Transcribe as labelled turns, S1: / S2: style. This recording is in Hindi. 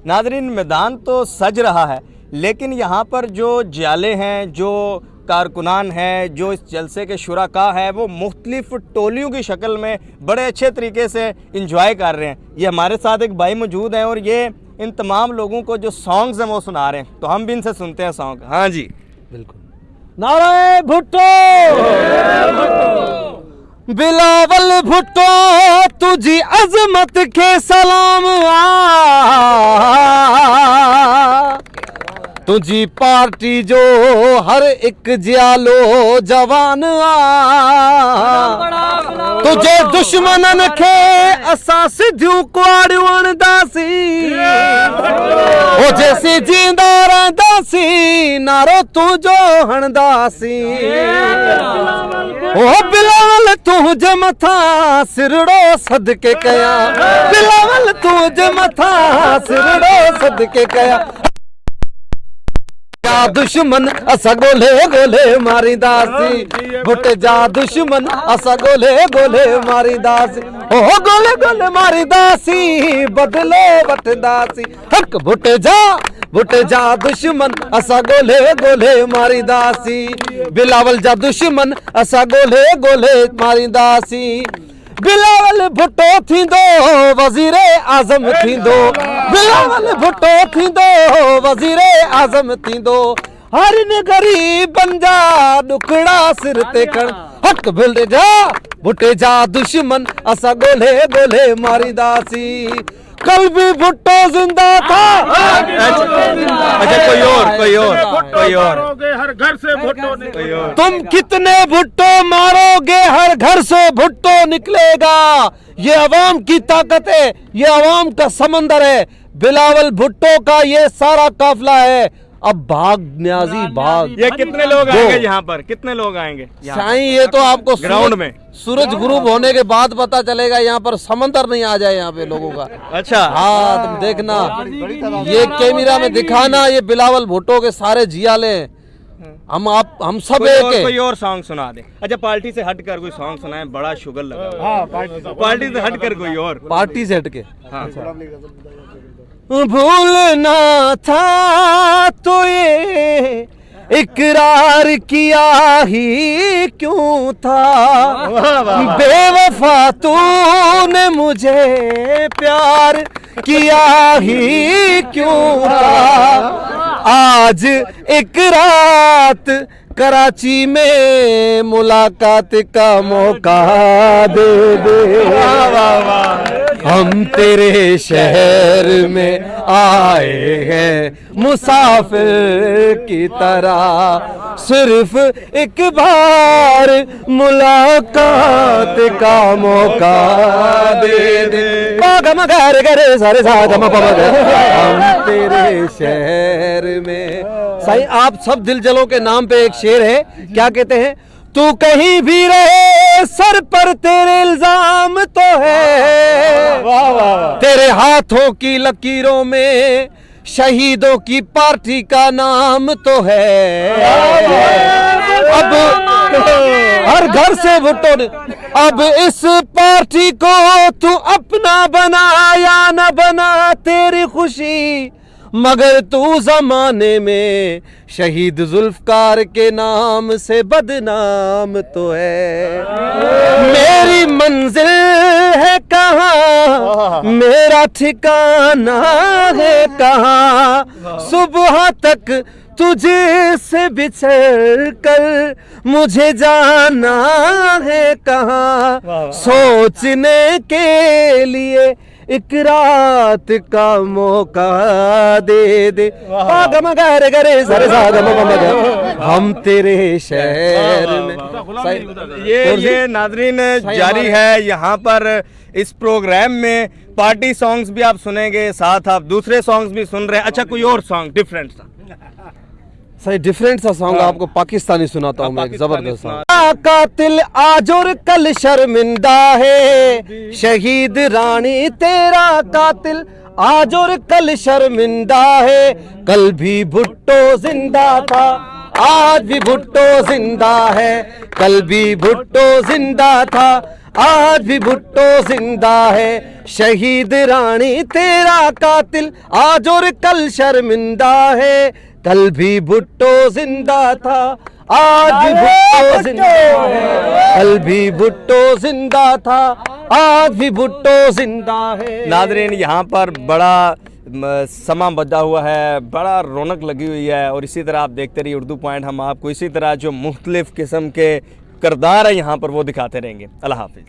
S1: नाज़रीन, मैदान तो सज रहा है, लेकिन यहाँ पर जो जाले हैं, जो कारकुनान हैं, जो इस जलसे के शुराका हैं, वो मुख्तलिफ़ टोलियों की शक्ल में बड़े अच्छे तरीके से इंजॉय कर रहे हैं। ये हमारे साथ एक भाई मौजूद हैं और ये इन तमाम लोगों को जो सॉन्ग्स हैं वो सुना रहे हैं, तो हम भी इनसे सुनते हैं सॉन्ग। हाँ जी,
S2: बिल्कुल। नारे भुट्टो, बिलावल भुट्टो, तुझी अजमत के सलाम तुझी पार्टी जो हर एक जियालो जवान तुझे दुश्मनन के असा सिद्धू कुआड़ वणदासी ओ जैसी जींदा रहंदासी नारो तू जो हणदासी ओ बिलावल तू जे मथा सिरड़ो सदके कया बिलावल तू जे मथा सिरड़ो सदके कया जा दुश्मन असा गोले गोले मारी दासी भुट्टे जा दुश्मन असा गोले गोले मारी दासी ओ गोले गोले मारी दासी बदलो बट दासी हक भुट्टे जा दुश्मन असा गोले गोले मारी दासी बिलावल जा दुश्मन असा गोले गोले मारी दासी बिलावल भुट्टो थींदो वज़ीरे आज़म थींदो बिलावल भुट्टो थींदो वज़ीरे आज़म थींदो हर गरीबन जा दुखड़ा सिर ते खण हक भुट्टे जा दुश्मन असा गोले गोले मारी दासी कल भी भुट्टो जिंदा था।
S1: अच्छा कोई और
S3: हर घर से भुट्टो
S2: तुम कितने भुट्टो मारोगे हर घर से भुट्टो निकलेगा। ये अवाम की ताकत है, ये अवाम का समंदर है। बिलावल भुट्टो का ये सारा काफिला है। अब भाग न्याजी भाग।
S1: ये कितने लोग आएंगे यहाँ पर, कितने लोग आएंगे
S2: साईं? ये तो आपको
S1: ग्राउंड में
S2: सूरज गुरूब होने के बाद पता चलेगा। यहाँ पर समंदर नहीं आ जाए यहाँ पे लोगों का।
S1: अच्छा
S2: हाँ तुम देखना, ये कैमरा में दिखाना, ये बिलावल भुट्टो के सारे जियाले हम सब एक
S1: कोई और सॉन्ग सुना दे। अच्छा पार्टी से हटकर कोई सॉन्ग सुनाए, बड़ा शुगर लगा।
S3: हाँ,
S1: पार्टी से हटकर कोई और,
S2: पार्टी से हटके।
S1: हाँ।
S2: भूलना था तो ये इकरार किया ही क्यों था। बेवफा तूने मुझे प्यार किया ही क्यों था। आज एक रात कराची में मुलाकात का मौका दे दे। हम तेरे शहर में आए हैं मुसाफिर की तरह, सिर्फ एक बार मुलाकात का मौका दे दे। हम तेरे शहर में। साईं आप सब दिल जलों के नाम पे एक शेर है, क्या कहते हैं? तू कहीं भी रहे सर पर तेरे इल्जाम तो है। तेरे हाथों की लकीरों में शहीदों की पार्टी का नाम तो है। अब हर घर से भुट्टो ने अब इस पार्टी को तू अपना बना या न बना तेरी खुशी, मगर तू जमाने में शहीद जुल्फकार के नाम से बदनाम तो है। मेरी मंजिल है कहाँ, मेरा ठिकाना है कहाँ, सुबह तक तुझे से बिछड़ कर मुझे जाना है कहाँ। सोचने के लिए एक रात का मौका दे दे। हम तेरे शहर में।
S1: ये नाज़रीन जारी है यहाँ पर इस प्रोग्राम में। पार्टी सॉन्ग्स भी आप सुनेंगे, साथ आप दूसरे सॉन्ग्स भी सुन रहे हैं। अच्छा कोई और सॉन्ग डिफरेंट सा?
S2: सही डिफरेंट सा सॉन्ग आपको पाकिस्तानी सुनाता हूँ मैं, एक जबरदस्त सॉन्ग। कातिल आज और कल शर्मिंदा है, शहीद रानी तेरा कातिल आज और कल शर्मिंदा है। कल भी भुट्टो जिंदा था, आज भी भुट्टो जिंदा है, कल भी भुट्टो जिंदा था। आज भी भुट्टो जिंदा है। शहीद रानी तेरा कातिल आज और कल शर्मिंदा है। कल भी भुट्टो जिंदा था, आज भी भुट्टो जिंदा है। कल भी भुट्टो जिंदा था, आज भी भुट्टो जिंदा है।
S1: नादरीन, यहाँ पर बड़ा समा बजा हुआ है, बड़ा रौनक लगी हुई है। और इसी तरह आप देखते रहिए उर्दू पॉइंट, हम आपको इसी तरह जो मुख्तलिफ़ किस्म के किरदार है यहाँ पर वो दिखाते रहेंगे। अल्लाह हाफिज़।